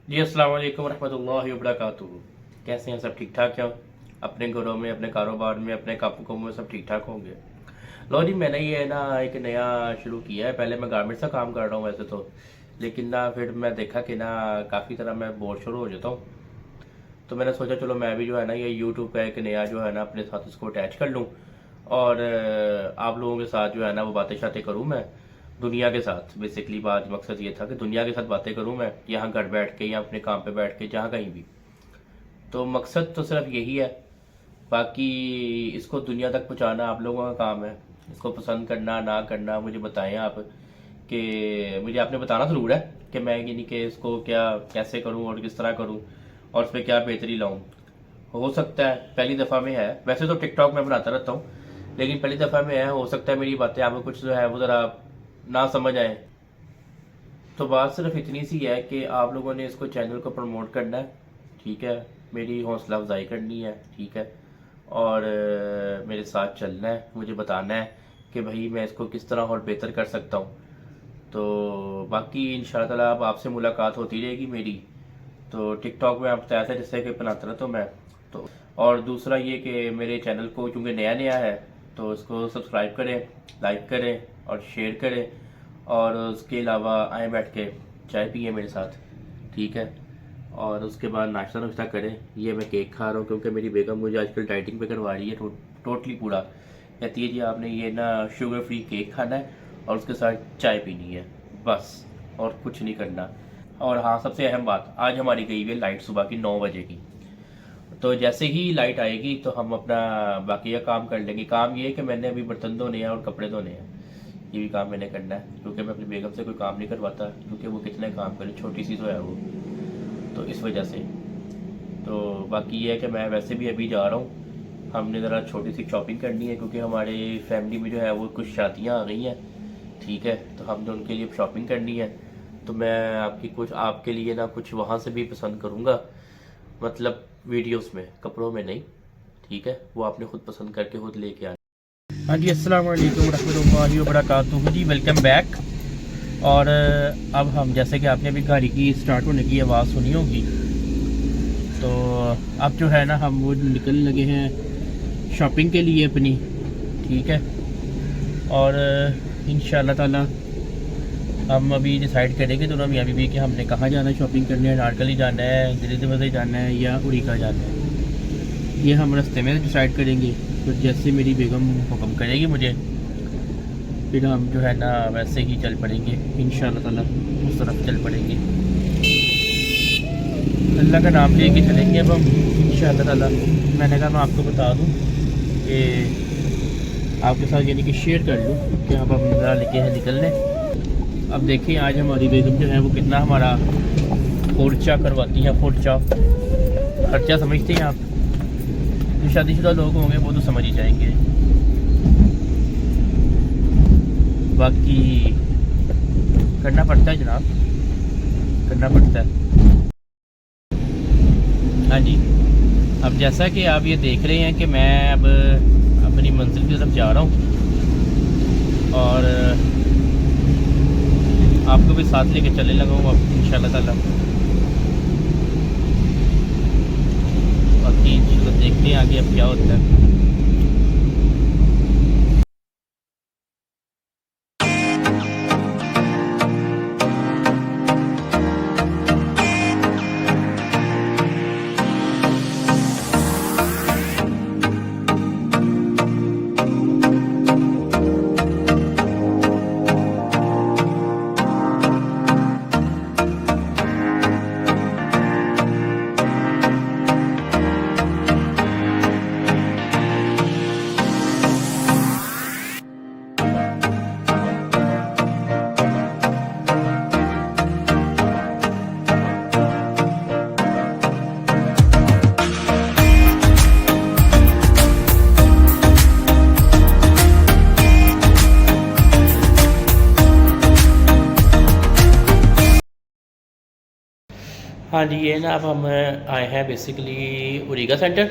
जी अस्सलाम वालेकुम रहमतुल्लाहि व बरकातुहू। कैसे हैं सब? ठीक ठाक हैं? अपने घरों में, अपने कारोबार में, अपने कामों में सब ठीक ठाक होंगे। लो जी, मैंने ये ना एक नया शुरू किया है। पहले मैं गारमेंट्स का काम कर रहा हूँ वैसे तो, लेकिन ना फिर मैं देखा कि ना काफ़ी तरह मैं बोर शुरू हो जाता हूँ। तो मैंने सोचा चलो मैं भी जो है ना ये यूट्यूब का एक नया जो है ना अपने साथ इसको अटैच कर लूँ, और आप लोगों के साथ जो है ना वो बातें शातें करूँ मैं दुनिया के साथ। बेसिकली बात मकसद ये था कि दुनिया के साथ बातें करूँ मैं, यहाँ घर बैठ के या अपने काम पे बैठ के, जहाँ कहीं भी। तो मकसद तो सिर्फ यही है। बाकी इसको दुनिया तक पहुँचाना आप लोगों का काम है। इसको पसंद करना ना करना मुझे बताएं आप, कि मुझे आपने बताना ज़रूर है कि मैं यानी कि इसको क्या कैसे करूं और किस तरह करूं और उस पर क्या बेहतरी लाऊं। हो सकता है पहली दफ़ा में है, वैसे तो टिकटॉक में बनाता रहता हूँ, लेकिन पहली दफ़ा में है, हो सकता है मेरी बातें आपको कुछ जो है वो ज़रा ना समझ आए। तो बात सिर्फ इतनी सी है कि आप लोगों ने इसको चैनल को प्रमोट करना है, ठीक है, मेरी हौसला अफजाई करनी है, ठीक है, और मेरे साथ चलना है, मुझे बताना है कि भाई मैं इसको किस तरह और बेहतर कर सकता हूँ। तो बाकी इंशाल्लाह ताला अब आपसे मुलाकात होती रहेगी मेरी। तो टिकटॉक में आप बताया था जिससे कि बनाता रहता हूँ मैं। तो और दूसरा ये कि मेरे चैनल को चूँकि नया नया है तो इसको सब्सक्राइब करें, लाइक करें और शेयर करें, और उसके अलावा आए बैठ के चाय पिए मेरे साथ, ठीक है, और उसके बाद नाश्ता नुश्ता करें। ये मैं केक खा रहा हूँ क्योंकि मेरी बेगम मुझे आजकल डाइटिंग पे करवा रही है, टोटली पूरा कहती है जी आपने ये ना शुगर फ्री केक खाना है और उसके साथ चाय पीनी है, बस, और कुछ नहीं करना। और हाँ, सबसे अहम बात, आज हमारी गई हुई है लाइट सुबह की 9 बजे की। तो जैसे ही लाइट आएगी तो हम अपना बाकी का काम कर लेंगे। काम ये है कि मैंने अभी बर्तन धोने हैं और कपड़े धोने हैं, ये भी काम मैंने करना है क्योंकि मैं अपनी बेगम से कोई काम नहीं करवाता, क्योंकि वो कितने काम करे, छोटी सी तो है वो, तो इस वजह से। तो बाकी ये है कि मैं वैसे भी अभी जा रहा हूँ, हमने ज़रा छोटी सी शॉपिंग करनी है क्योंकि हमारे फैमिली में जो है वो कुछ शादियाँ आ गई हैं, ठीक है, तो हमने उनके लिए शॉपिंग करनी है। तो मैं आपकी कुछ आपके लिए ना कुछ वहाँ से भी पसंद करूँगा, मतलब वीडियोस में, कपड़ों में नहीं, ठीक है, वो आपने खुद पसंद करके खुद लेके आना। हाँ जी, अस्सलाम वालेकुम रहमतुल्लाहि व बरकातुहू जी, वेलकम बैक। और अब हम, जैसे कि आपने अभी गाड़ी की स्टार्ट होने की आवाज़ सुनी होगी, तो अब जो है ना हम वो निकलने लगे हैं शॉपिंग के लिए अपनी, ठीक है, और इंशाल्लाह ताला हम अभी डिसाइड करेंगे दोनों मियाँ बीवी कि हमने कहाँ जाना है शॉपिंग करने, अनारकली जाना है, दिल्ली जाना है या उड़ीका जाना है, ये हम रास्ते में डिसाइड करेंगे। तो जैसे मेरी बेगम हुक्म करेगी मुझे, फिर हम जो है ना वैसे ही चल पड़ेंगे इंशाल्लाह ताला, उस तरफ चल पड़ेंगे, अल्लाह का नाम लेके चलेंगे अब हम इंशाल्लाह ताला। मैंने कहा मैं आपको बता दूं कि आपके साथ यानी कि शेयर कर लूँ कि अब हम ज़रा लेके हैं निकलने। अब देखिए आज हमारी बेगम जो है वो कितना हमारा खर्चा करवाती है, खर्चा समझते हैं आप? जो शादीशुदा लोग होंगे वो तो समझ ही जाएंगे। बाकी करना पड़ता है जनाब, करना पड़ता है। हाँ जी, अब जैसा कि आप ये देख रहे हैं कि मैं अब अपनी मंजिल की तरफ जा रहा हूँ, और आपको भी साथ लेके चले लगा हूँ अब इंशाल्लाह ताला। बाकी चलो देखते हैं आगे अब क्या होता है। हाँ जी, ये ना अब हम आए हैं बेसिकली उरीगा सेंटर,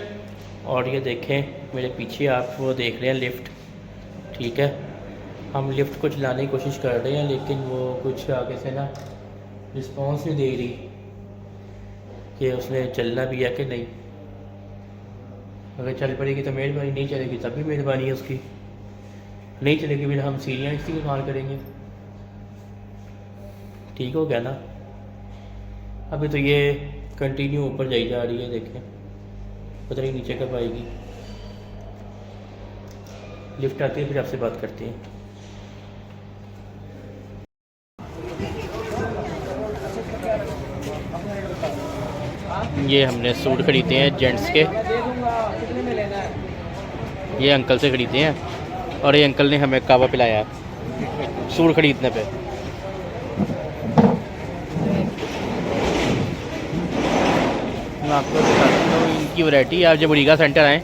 और ये देखें मेरे पीछे आप वो देख रहे हैं लिफ्ट, ठीक है, हम लिफ्ट को चलाने की कोशिश कर रहे हैं लेकिन वो कुछ आगे से ना रिस्पॉन्स नहीं दे रही। कि उसने चलना भी है कि नहीं। अगर चल पड़ेगी तो मेहरबानी, नहीं चलेगी तब भी मेहरबानी है उसकी। नहीं चलेगी फिर हम सीढ़ियाँ इसी के मार करेंगे। ठीक हो गया ना। अभी तो ये कंटिन्यू ऊपर जाई जा रही है, देखें पता नहीं नीचे कब आएगी। लिफ्ट आती है फिर आपसे बात करते हैं। ये हमने सूट ख़रीदे हैं जेंट्स के, ये अंकल से ख़रीदे हैं और ये अंकल ने हमें कावा पिलाया है सूट ख़रीदने पे। मैं आपको बताता हूँ इनकी वैरायटी। आप जब रीगा सेंटर आएँ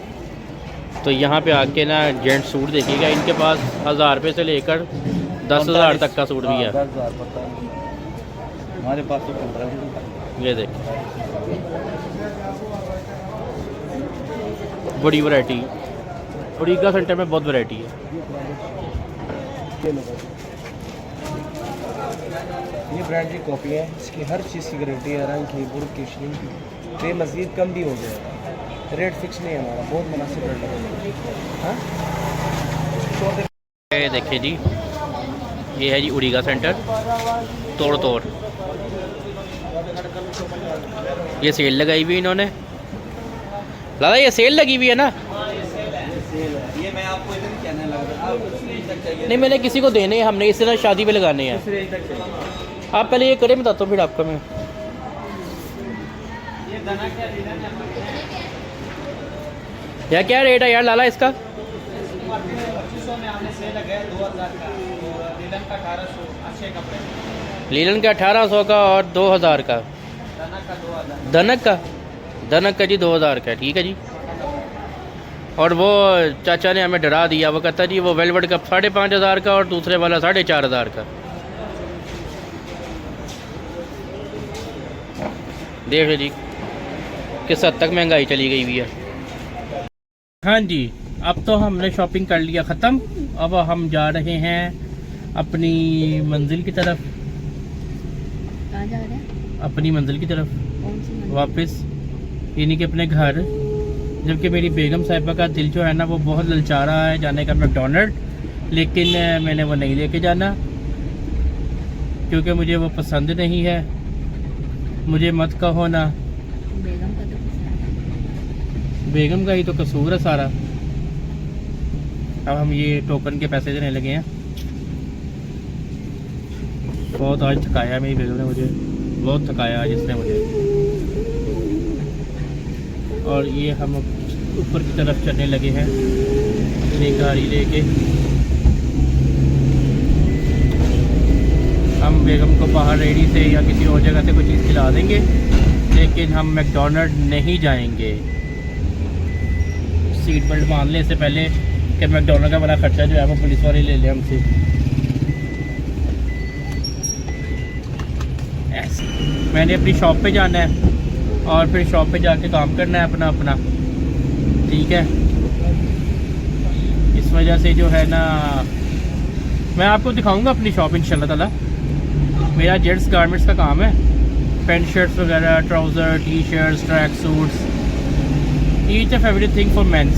तो यहाँ पे आके ना जेंट सूट देखिएगा। इनके पास 1000 रुपये से लेकर 10,000 तक का सूट भी है। 10,000 पता नहीं, हमारे पास तो 15। ये देखिए बड़ी वैरायटी। रीगा सेंटर में बहुत वैरायटी है। ये ब्रांड की कॉपी है, इसकी हर चीज़ की गारंटी है, रंग की, बुर की, शिलिंग की। तो ये मज़ीद कम भी हो जाएगा, रेट फिक्स नहीं है हमारा, बहुत मुनासिब रेट है। हाँ ये देखिए जी, ये है जी उड़ीगा सेंटर तोड़ तोड़। ये सेल लगाई हुई इन्होंने। दादा ये सेल लगी हुई है ना? ये मैं आपको इधर कहने लगा, नहीं मैंने किसी को देने हैं, हमने इस तरह शादी पे लगाने हैं। आप पहले ये करें, बताता हूँ फिर आपको मैं। यार क्या रेट है यार लाला इसका? 2500 में हमने सेल लगाया 2000 का, लीलन का 1800 अच्छे कपड़े। लीलन का 1800 का और 2000 का। धनक का 2000। धनक का जी 2000 का। ठीक है जी। और वो चाचा ने हमें डरा दिया, वो कहता जी वो वेलवेट का 5,500 का और दूसरे वाला 4,500 का। देख लीजिए किस हद तक महंगाई चली गई हुई है। हाँ जी, अब तो हमने शॉपिंग कर लिया ख़त्म। अब हम जा रहे हैं अपनी मंजिल की तरफ। कहाँ जा रहे हैं? अपनी मंजिल की तरफ कौन सी मंजिल? वापस, यानी कि अपने घर। जबकि मेरी बेगम साहिबा का दिल जो है ना वो बहुत ललचा रहा है जाने का मैकडोनल्ड, लेकिन मैंने वो नहीं लेके जाना क्योंकि मुझे वो पसंद नहीं है। मुझे मत कहो ना, बेगम का तो कुछ बेगम का ही तो कसूर है सारा। अब हम ये टोकन के पैसे देने लगे हैं। बहुत आज थकाया मेरी बेगम ने मुझे, बहुत थकाया आज इसने मुझे। और ये हम ऊपर की तरफ चलने लगे हैं अपनी गाड़ी लेके। हम बेगम को बाहर रेडी से या किसी और जगह से कोई चीज़ खिला देंगे, लेकिन हम मैकडोनल्ड नहीं जाएंगे। सीट बेल्ट बांधने से पहले कि मैकडोनल्ड का बड़ा खर्चा जो है वो पुलिस वाले ले लें हमसे। मैंने अपनी शॉप पे जाना है और फिर शॉप पे जाके काम करना है अपना अपना। ठीक है, इस वजह से जो है ना मैं आपको दिखाऊंगा अपनी शॉप इंशाल्लाह ताला। मेरा जेंट्स गारमेंट्स का काम है, पैंट शर्ट्स वगैरह, trouser, T shirts, track suits, each of everything for mens.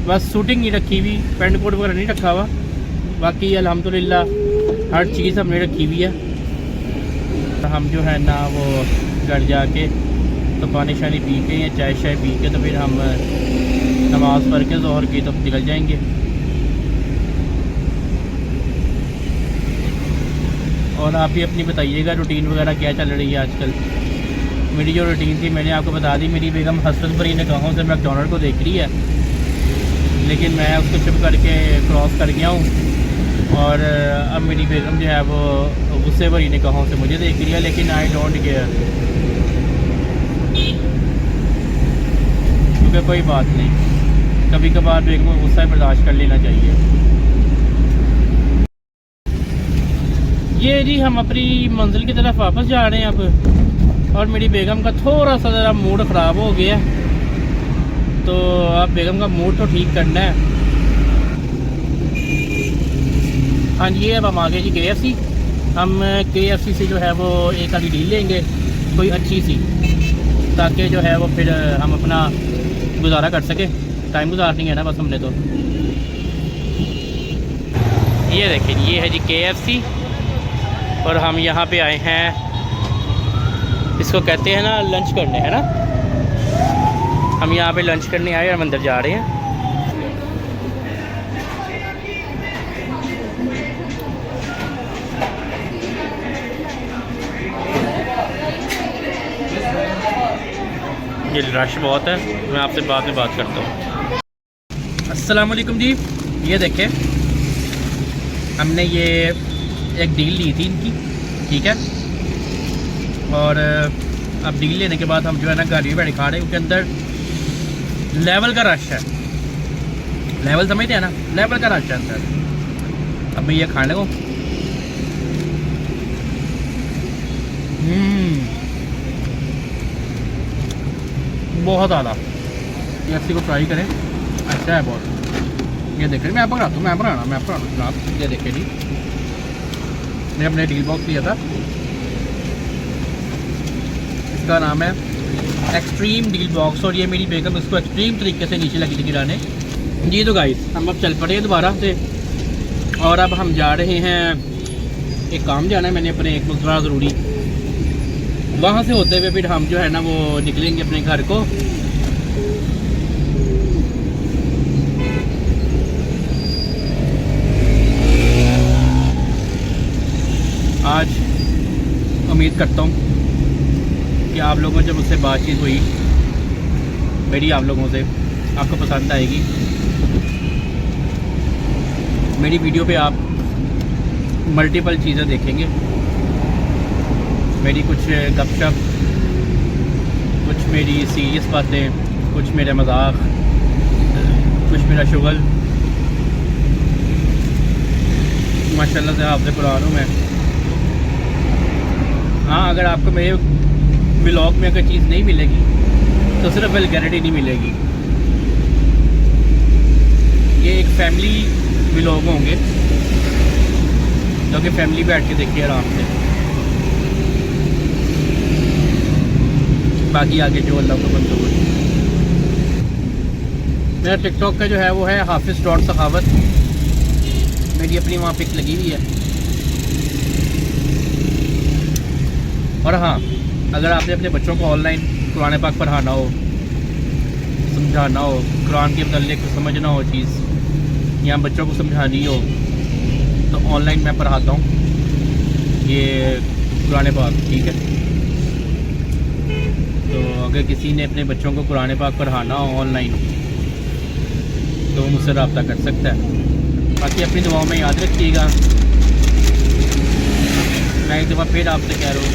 बस शूटिंग नहीं रखी हुई, पैंट कोट वगैरह नहीं रखा हुआ। बाकी अल्हम्दुलिल्लाह हर चीज़ हमने रखी हुई है। हम जो है ना वो घर जाके तो पानी शानी पी के या चाय शाय पी के तो फिर हम नमाज़ पढ़ के ज़ोहर की तो निकल जाएंगे। और आप भी अपनी बताइएगा रूटीन वगैरह क्या चल रही है आजकल। मेरी जो रूटीन थी मैंने आपको बता दी। मेरी बेगम हसरत भरी निगाहों से मैकडोनल्ड को देख रही है, लेकिन मैं उसको चुप करके क्रॉस कर गया हूँ। और अब मेरी बेगम जो है वो गुस्से भरी निगाहों से मुझे देख रही है, लेकिन आई डोंट केयर, क्योंकि कोई बात नहीं, कभी कभार बेगम को गुस्सा बर्दाश्त कर लेना चाहिए। ये जी हम अपनी मंजिल की तरफ वापस जा रहे हैं अब। और मेरी बेगम का थोड़ा सा ज़रा मूड ख़राब हो गया, तो अब बेगम का मूड तो ठीक करना है। हाँ जी, अब हम आ गए जी KFC। हम KFC से जो है वो एक आधी डील लेंगे कोई अच्छी सी, ताकि जो है वो फिर हम अपना गुजारा कर सके। टाइम गुजारनी है ना बस हमने तो। ये देखिए ये है जी KFC और हम यहाँ पे आए हैं, इसको कहते हैं ना लंच करने, है ना। हम यहाँ पे लंच करने आए और हम अंदर जा रहे हैं। ये रश बहुत है, मैं आपसे बाद में बात करता हूँ। अस्सलाम वालेकुम जी। ये देखें हमने ये एक डील ली थी इनकी, ठीक है। और अब डील लेने के बाद हम जो है ना गाड़ी में बैठ खा रहे हैं, क्योंकि अंदर लेवल का रश है। लेवल समझते हैं ना, लेवल का रश है अंदर। अब मैं ये खाने को बहुत ज़्यादा KFC को ट्राई करें, अच्छा है बहुत। ये देखें मैं आप बनाता हूँ, मैं बनाना आप। ये देखें जी मैंने अपने डील बॉक्स लिया था, इसका नाम है एक्सट्रीम डील बॉक्स, और ये मेरी बेगम इसको एक्सट्रीम तरीके से नीचे लगी थी गिराने जी। तो गाइस हम अब चल पड़े हैं दोबारा से, और अब हम जा रहे हैं, एक काम जाना है मैंने अपने, एक बड़ा ज़रूरी। वहाँ से होते हुए फिर हम जो है ना वो निकलेंगे अपने घर को। आज उम्मीद करता हूँ कि आप लोगों से जब मुझसे बातचीत हुई मेरी आप लोगों से, आपको पसंद आएगी। मेरी वीडियो पे आप मल्टीपल चीज़ें देखेंगे, मेरी कुछ गपशप, कुछ मेरी सीरियस बातें, कुछ मेरा मजाक, कुछ मेरा शुगल। माशाल्लाह से हाफ़िज़ कुरान हूँ मैं। हाँ, अगर आपको मेरे व्लॉग में अगर चीज़ नहीं मिलेगी तो सिर्फ वल्गैरिटी नहीं मिलेगी। ये एक फैमिली व्लॉग होंगे जो कि फैमिली बैठ के देखिए आराम से। बाकी आगे जो अल्लाह को मंजूर है। मेरा टिकटॉक का जो है वो है हाफिज़.सखावत, मेरी अपनी वहाँ पिक लगी हुई है। और हाँ, अगर आपने अपने बच्चों को ऑनलाइन कुरान पाक पढ़ाना हो, समझाना हो, कुरान के मतलब को समझना हो चीज़, या बच्चों को समझानी हो, तो ऑनलाइन मैं पढ़ाता हूँ ये कुरान पाक, ठीक है। तो अगर किसी ने अपने बच्चों को कुरान पाक पढ़ाना हो ऑनलाइन तो मुझसे रब्ता कर सकता है। बाकी अपनी दुआओं में याद रखिएगा। मैं एक दफ़ा फिर आपसे कह रहा हूँ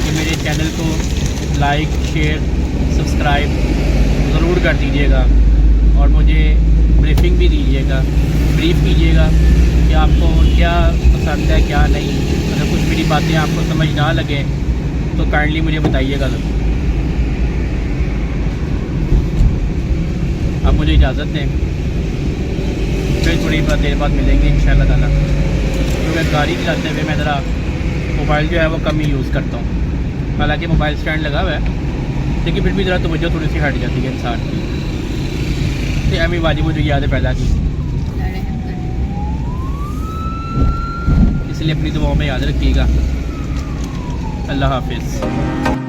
कि मेरे चैनल को लाइक, शेयर, सब्सक्राइब ज़रूर कर दीजिएगा, और मुझे ब्रीफिंग भी दीजिएगा, ब्रीफ कीजिएगा कि आपको क्या पसंद है क्या नहीं। अगर कुछ मेरी बातें आपको समझ ना लगे तो काइंडली मुझे बताइएगा। अब मुझे इजाज़त दें, फिर थोड़ी देर बाद मिलेंगे इंशाअल्लाह ताला। क्योंकि गाड़ी चलाते हुए मैं ज़रा मोबाइल जो है वो कम ही यूज़ करता हूँ। हालांकि मोबाइल स्टैंड लगा हुआ है, लेकिन फिर भी ज़रा तवज्जो थोड़ी सी हट जाती है इंसान की। तो अमी वाजिब मुझे याद है पैदा की, इसलिए अपनी दुआओं में याद रखिएगा। अल्लाह हाफिज़।